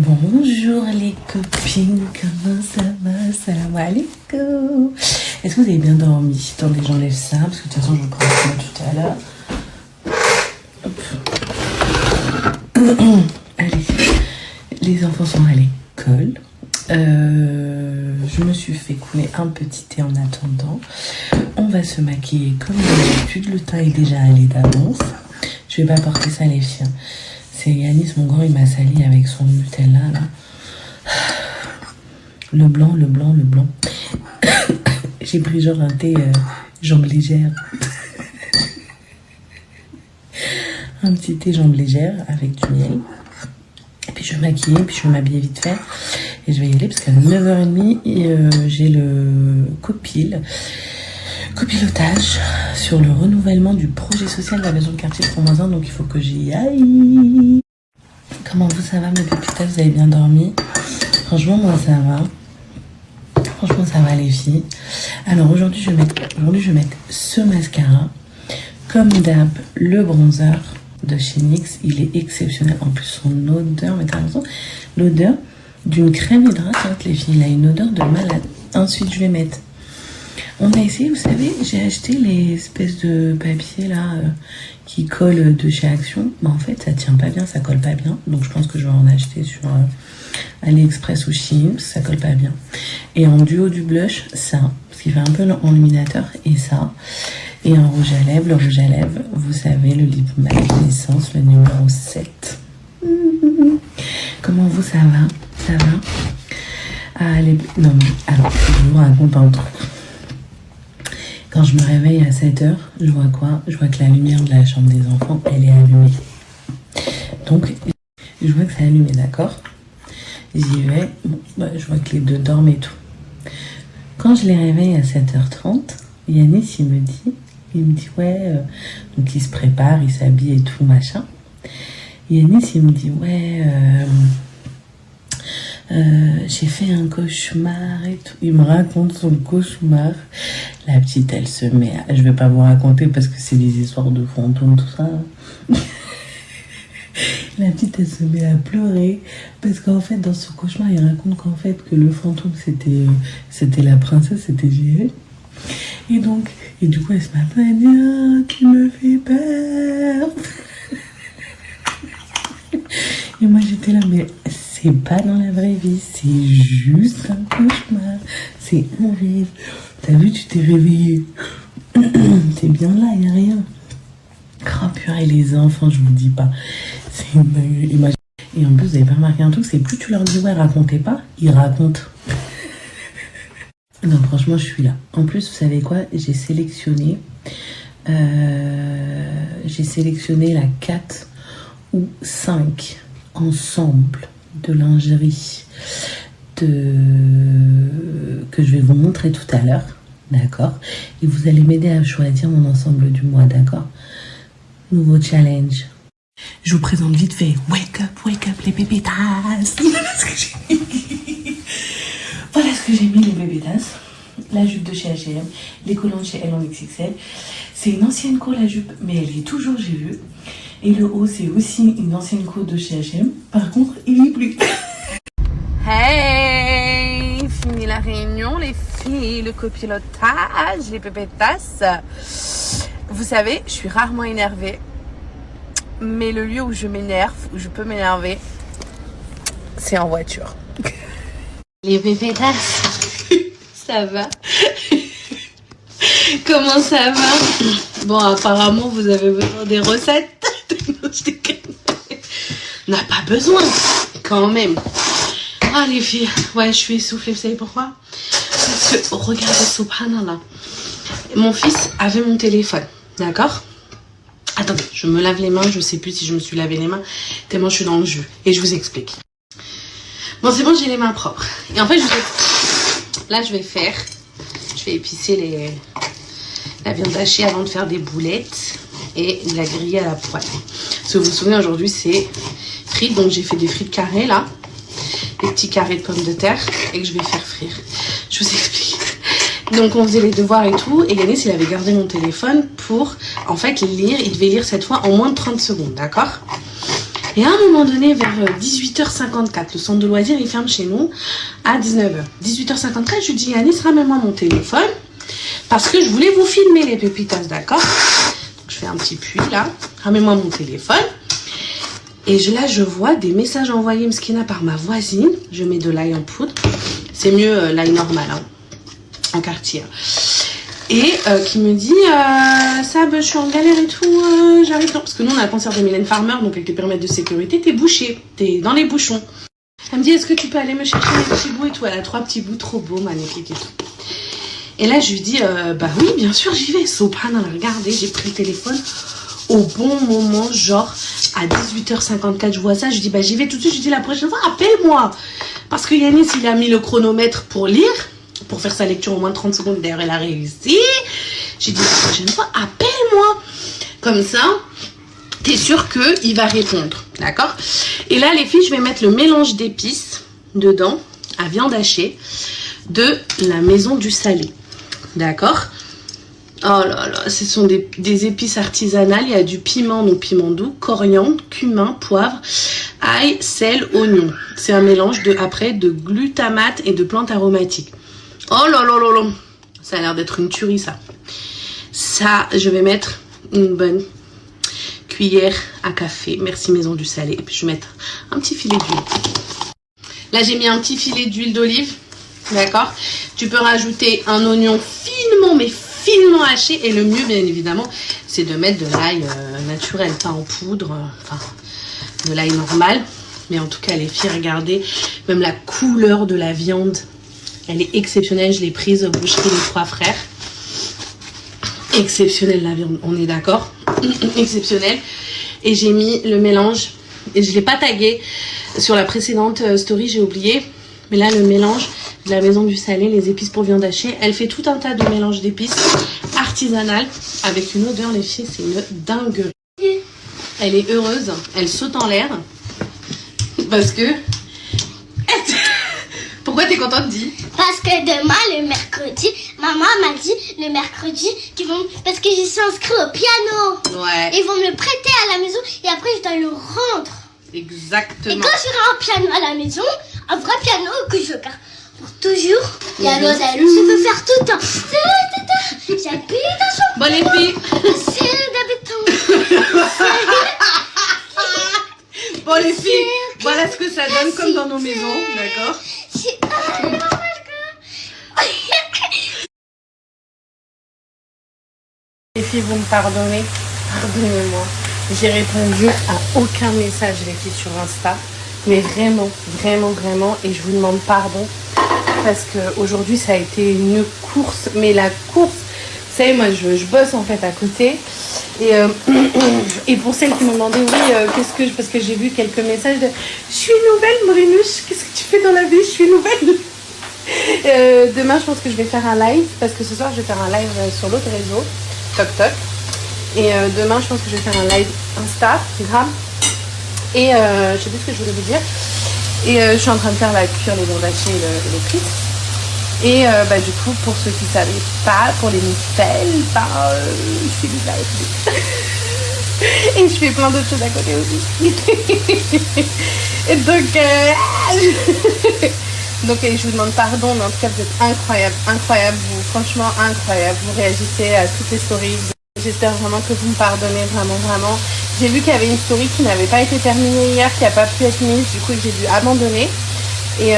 Bonjour les copines, comment ça va? Salam alaikum. Est-ce que vous avez bien dormi? Attendez, j'enlève ça, parce que de toute façon je vous prends ça tout à l'heure. Allez, les enfants sont à l'école. Je me suis fait couler un petit thé en attendant. On va se maquiller comme d'habitude, le teint est déjà allé d'avance. Je vais pas porter ça les filles. C'est Yanis, mon grand, il m'a sali avec son Nutella, là. Le blanc. J'ai pris genre un thé jambes légères. Un petit thé jambes légères avec du miel. Et puis je vais maquiller, puis je vais m'habiller vite fait. Et je vais y aller parce qu'à 9h30, j'ai le copilotage sur le renouvellement du projet social de la maison de quartier de son voisin, donc il faut que j'y aille. Comment ça va mes pépitas? Vous avez bien dormi? Franchement moi ça va. Franchement ça va les filles. Alors aujourd'hui je vais mettre ce mascara. Comme d'hab, le bronzer de chez NYX, il est exceptionnel. En plus son odeur, mais t'as raison, l'odeur d'une crème hydratante les filles, il a une odeur de malade. Ensuite je vais mettre, on a essayé, vous savez, j'ai acheté les espèces de papier là qui collent de chez Action. Mais en fait, ça tient pas bien, ça colle pas bien. Donc je pense que je vais en acheter sur AliExpress ou Shein, ça colle pas bien. Et en duo du blush, ça, parce qu'il fait un peu enluminateur, et ça. Et en rouge à lèvres, le rouge à lèvres, vous savez, le Lip Matte Naissance, le numéro 7. Comment vous, ça va? Ça va? Non, mais alors, je vous raconte un truc. Quand je me réveille à 7h, je vois quoi? Je vois que la lumière de la chambre des enfants, elle est allumée. Donc, je vois que c'est allumé, d'accord? J'y vais. Bon, bah, je vois que les deux dorment et tout. Quand je les réveille à 7h30, Yanis, il me dit ouais, donc il se prépare, il s'habille et tout, machin. Yanis, il me dit, ouais, j'ai fait un cauchemar et tout. Il me raconte son cauchemar. La petite, elle se met à... Je vais pas vous raconter parce que c'est des histoires de fantômes, tout ça. La petite, elle se met à pleurer parce qu'en fait, dans ce cauchemar, il raconte qu'en fait, que le fantôme, c'était la princesse, c'était Gérée. Et donc, du coup, elle se met à pleurer, qui me fait peur. Et moi, j'étais là, mais c'est pas dans la vraie vie, c'est juste un cauchemar. C'est horrible. T'as vu, tu t'es réveillé. T'es bien là, y a rien. Oh purée, les enfants, je vous dis pas. C'est une dinguerie. Et en plus, vous avez pas remarqué un truc, c'est plus tu leur dis, ouais, racontez pas, ils racontent. Non, franchement, je suis là. En plus, vous savez quoi? J'ai sélectionné la 4 ou 5 ensembles de lingerie que je vais vous montrer tout à l'heure. D'accord? Et vous allez m'aider à choisir mon ensemble du mois. D'accord? Nouveau challenge. Je vous présente vite fait. Wake up les pépitas. Voilà ce que j'ai mis, les bébétas. La jupe de chez H&M, les collants de chez Elle en XXL. C'est une ancienne co, la jupe, mais elle est toujours, j'ai vu. Et le haut, c'est aussi une ancienne co de chez H&M. Par contre, il n'y est plus. Hey, fini la réunion, les filles, le copilotage, les bébétas. Vous savez, je suis rarement énervée. Mais le lieu où je m'énerve, où je peux m'énerver, c'est en voiture. Les bébétas, ça va? Comment ça va? Bon, apparemment, vous avez besoin des recettes. On n'a pas besoin, quand même. Ah, les filles, ouais, je suis essoufflée. Vous savez pourquoi? Parce que, regardez, subhanallah. Mon fils avait mon téléphone, d'accord? Attendez, je me lave les mains. Je sais plus si je me suis lavé les mains, tellement je suis dans le jus. Et je vous explique. Bon, c'est bon, j'ai les mains propres. Et en fait, je vais épicer la viande hachée avant de faire des boulettes et de la griller à la poêle. Parce que vous vous souvenez, aujourd'hui, c'est frites. Donc, j'ai fait des frites carrées, là. Des petits carrés de pommes de terre et que je vais faire frire. Je vous explique. Donc, on faisait les devoirs et tout. Et Yanis, il avait gardé mon téléphone pour, en fait, lire. Il devait lire cette fois en moins de 30 secondes, d'accord? Et à un moment donné, vers 18h54, le centre de loisirs, il ferme chez nous à 19h. 18h54, je lui dis, Yanis, ramène-moi mon téléphone. Parce que je voulais vous filmer les pépitas, d'accord? Je fais un petit puits là. Ramène-moi mon téléphone. Et là, je vois des messages envoyés Mskina par ma voisine. Je mets de l'ail en poudre. C'est mieux l'ail normal, hein, en quartier. Et qui me dit, Sab, je suis en galère et tout, j'arrive. Parce que nous, on a un concert de Mylène Farmer, donc avec les permètres de sécurité, t'es bouché, t'es dans les bouchons. Elle me dit, est-ce que tu peux aller me chercher les petits bouts et tout? Elle a 3 petits bouts trop beaux, magnifiques et tout. Et là, je lui dis, bah oui, bien sûr, j'y vais. Subhanallah, regardez, j'ai pris le téléphone au bon moment, genre à 18h54, je vois ça, je dis, bah j'y vais tout de suite. Je dis, la prochaine fois, appelle-moi. Parce que Yanis, il a mis le chronomètre pour lire, pour faire sa lecture au moins 30 secondes. D'ailleurs, elle a réussi. J'ai dit, la prochaine fois, appelle-moi. Comme ça, t'es sûr qu'il va répondre. D'accord? Et là, les filles, je vais mettre le mélange d'épices dedans, à viande hachée, de la maison du salé. D'accord? Oh là là, ce sont des épices artisanales. Il y a du piment, donc piment doux, coriandre, cumin, poivre, ail, sel, oignon. C'est un mélange de glutamate et de plantes aromatiques. Oh là là là là, ça a l'air d'être une tuerie ça. Ça, je vais mettre une bonne cuillère à café. Merci Maison du Salé. Et puis je vais mettre un petit filet d'huile. Là, j'ai mis un petit filet d'huile d'olive. D'accord? Tu peux rajouter un oignon finement haché. Et le mieux, bien évidemment, c'est de mettre de l'ail naturel, pas en poudre. Enfin, de l'ail normal. Mais en tout cas, les filles, regardez. Même la couleur de la viande, elle est exceptionnelle. Je l'ai prise au boucherie Les Trois Frères. Exceptionnelle la viande, on est d'accord? Exceptionnelle. Et j'ai mis le mélange. Et je ne l'ai pas tagué sur la précédente story, j'ai oublié. Mais là, le mélange de la Maison du Salé, les épices pour viande hachée. Elle fait tout un tas de mélanges d'épices artisanales avec une odeur, les filles, c'est une dinguerie. Elle est heureuse, elle saute en l'air parce que... Pourquoi t'es contente, dis? Parce que demain, le mercredi, maman m'a dit le mercredi qu'ils vont... Parce que je suis inscrite au piano. Ouais. Ils vont me le prêter à la maison et après je dois le rendre. Exactement. Et quand j'aurai un piano à la maison, un vrai piano que je garde pour toujours, il y a l'hôtel. Je peux faire tout le temps. J'habite un champ. Bon les filles. C'est d'habitant. Bon les filles, voilà ce que ça donne comme dans nos maisons, d'accord? Les filles, vous me pardonnez? Pardonnez-moi. J'ai répondu à aucun message, les filles, sur Insta. Mais vraiment, vraiment, vraiment. Et je vous demande pardon. Parce qu'aujourd'hui, ça a été une course. Mais la course, vous savez, moi, je bosse en fait à côté. Et pour celles qui me demandaient, oui, parce que j'ai vu quelques messages de « Je suis nouvelle, Marinouche, qu'est-ce que tu fais dans la vie? Je suis nouvelle !» Demain, je pense que je vais faire un live. Parce que ce soir, je vais faire un live sur l'autre réseau, TokTok. Et demain, je pense que je vais faire un live Instagram. Et je sais plus ce que je voulais vous dire. Et je suis en train de faire la cuire, les viandes hachées et les frites. Et du coup, pour ceux qui ne savaient pas, pour les nouvelles, je fais du live. Et je fais plein d'autres choses à côté aussi. Et donc, je vous demande pardon, mais en tout cas, vous êtes incroyable, vous, franchement incroyable. Vous réagissez à toutes les stories. J'espère vraiment que vous me pardonnez, vraiment. J'ai vu qu'il y avait une story qui n'avait pas été terminée hier, qui n'a pas pu être mise, du coup j'ai dû abandonner. Et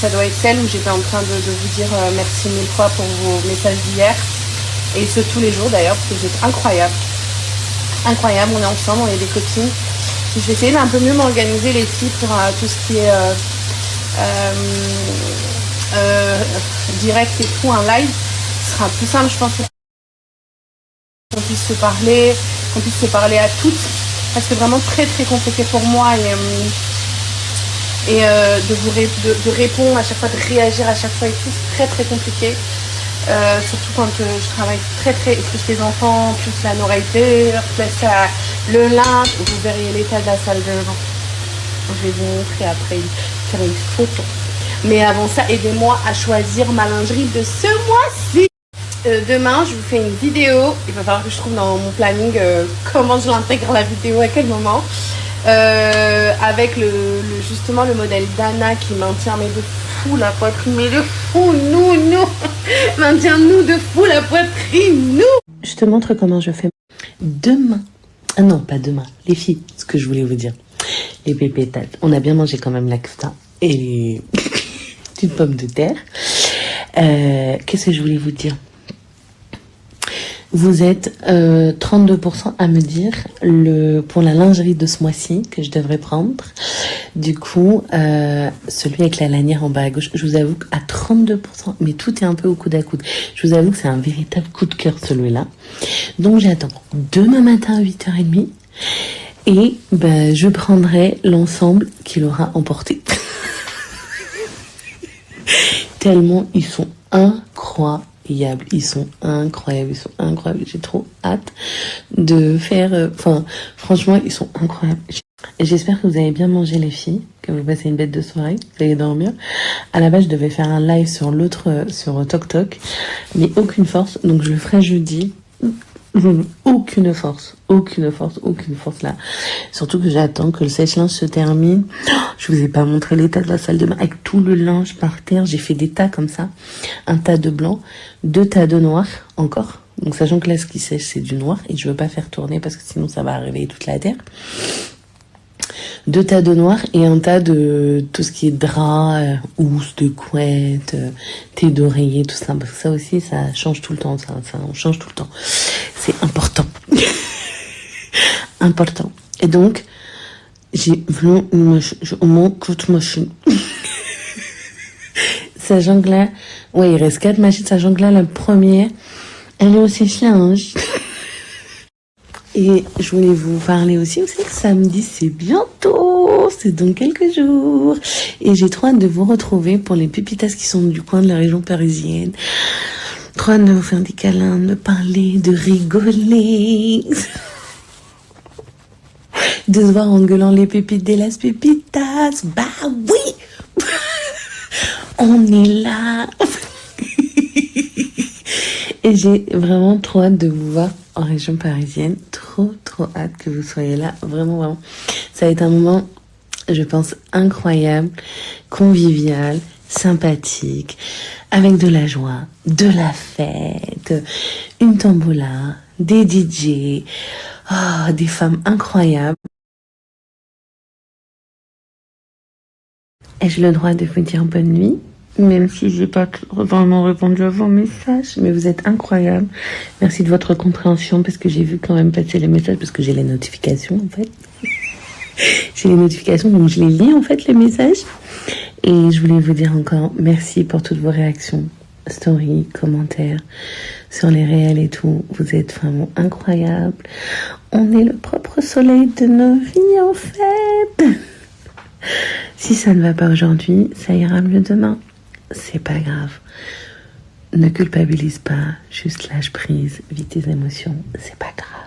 ça doit être celle où j'étais en train de vous dire merci 1000 fois pour vos messages d'hier. Et ce tous les jours d'ailleurs, parce que vous êtes incroyables. Incroyable, on est ensemble, on est des copines. Je vais essayer d'un peu mieux m'organiser les filles pour tout ce qui est direct et tout, un live. Ce sera plus simple, je pense, qu'on puisse se parler à toutes, parce que c'est vraiment très très compliqué pour moi et de répondre à chaque fois, de réagir à chaque fois et tout, c'est très très compliqué, surtout quand je travaille très plus les enfants, plus la nourriture, plus le linge. Vous verriez l'état de la salle de bain. Je vais vous montrer après, faire une photo. Mais avant ça, aidez-moi à choisir ma lingerie de ce mois-ci. Demain, je vous fais une vidéo. Il va falloir que je trouve dans mon planning comment je l'intègre la vidéo, à quel moment. avec justement le modèle Dana qui maintient mais de fou la poitrine, mais de fou, nous, maintient-nous de fou la poitrine, nous. Je te montre comment je fais demain. Ah non, pas demain, les filles, ce que je voulais vous dire. Les pépettes, on a bien mangé quand même la kfta et les petites pommes de terre. Qu'est-ce que je voulais vous dire? Vous êtes 32% à me dire pour la lingerie de ce mois-ci que je devrais prendre. Du coup, celui avec la lanière en bas à gauche, je vous avoue qu'à 32%, mais tout est un peu au coude à coude. Je vous avoue que c'est un véritable coup de cœur celui-là. Donc j'attends demain matin à 8h30 et je prendrai l'ensemble qu'il aura emporté. Tellement ils sont incroyables. Ils sont incroyables, j'ai trop hâte de faire, franchement, ils sont incroyables. J'espère que vous avez bien mangé les filles, que vous passez une bête de soirée, vous allez dormir. À la base, je devais faire un live sur sur TokTok, mais aucune force, donc je le ferai jeudi. Aucune force là. Surtout que j'attends que le sèche-linge se termine. Je vous ai pas montré l'état de la salle de bain avec tout le linge par terre. J'ai fait des tas comme ça. Un tas de blanc, 2 tas de noir encore. Donc sachant que là ce qui sèche c'est du noir et je veux pas faire tourner parce que sinon ça va réveiller toute la terre. 2 tas de noir et un tas de tout ce qui est drap, housse de couette, thé d'oreiller, tout ça. Parce que ça aussi, ça change tout le temps. On change tout le temps. C'est important. Important. Et donc, j'ai vraiment au moins toute machine. Sachant que là, ouais, il reste 4 machines. Sachant que là, la première, elle est au sèche-linge. Et je voulais vous parler aussi, vous savez que samedi c'est bientôt, c'est dans quelques jours. Et j'ai trop hâte de vous retrouver pour les pépitas qui sont du coin de la région parisienne. Trop hâte de vous faire des câlins, de parler, de rigoler. De se voir en gueulant les pépites de las pépitas. Bah oui. On est là. Et j'ai vraiment trop hâte de vous voir en région parisienne. Trop hâte que vous soyez là. Vraiment. Ça va être un moment, je pense, incroyable, convivial, sympathique, avec de la joie, de la fête, une tombola, des DJ, des femmes incroyables. Ai-je le droit de vous dire bonne nuit ? Même si j'ai pas vraiment répondu à vos messages, mais vous êtes incroyables. Merci de votre compréhension parce que j'ai vu quand même passer les messages parce que j'ai les notifications en fait. J'ai les notifications donc je les lis en fait les messages. Et je voulais vous dire encore merci pour toutes vos réactions, stories, commentaires sur les réels et tout. Vous êtes vraiment incroyables. On est le propre soleil de nos vies en fait. Si ça ne va pas aujourd'hui, ça ira mieux demain. C'est pas grave. Ne culpabilise pas, juste lâche prise, vis tes émotions, c'est pas grave.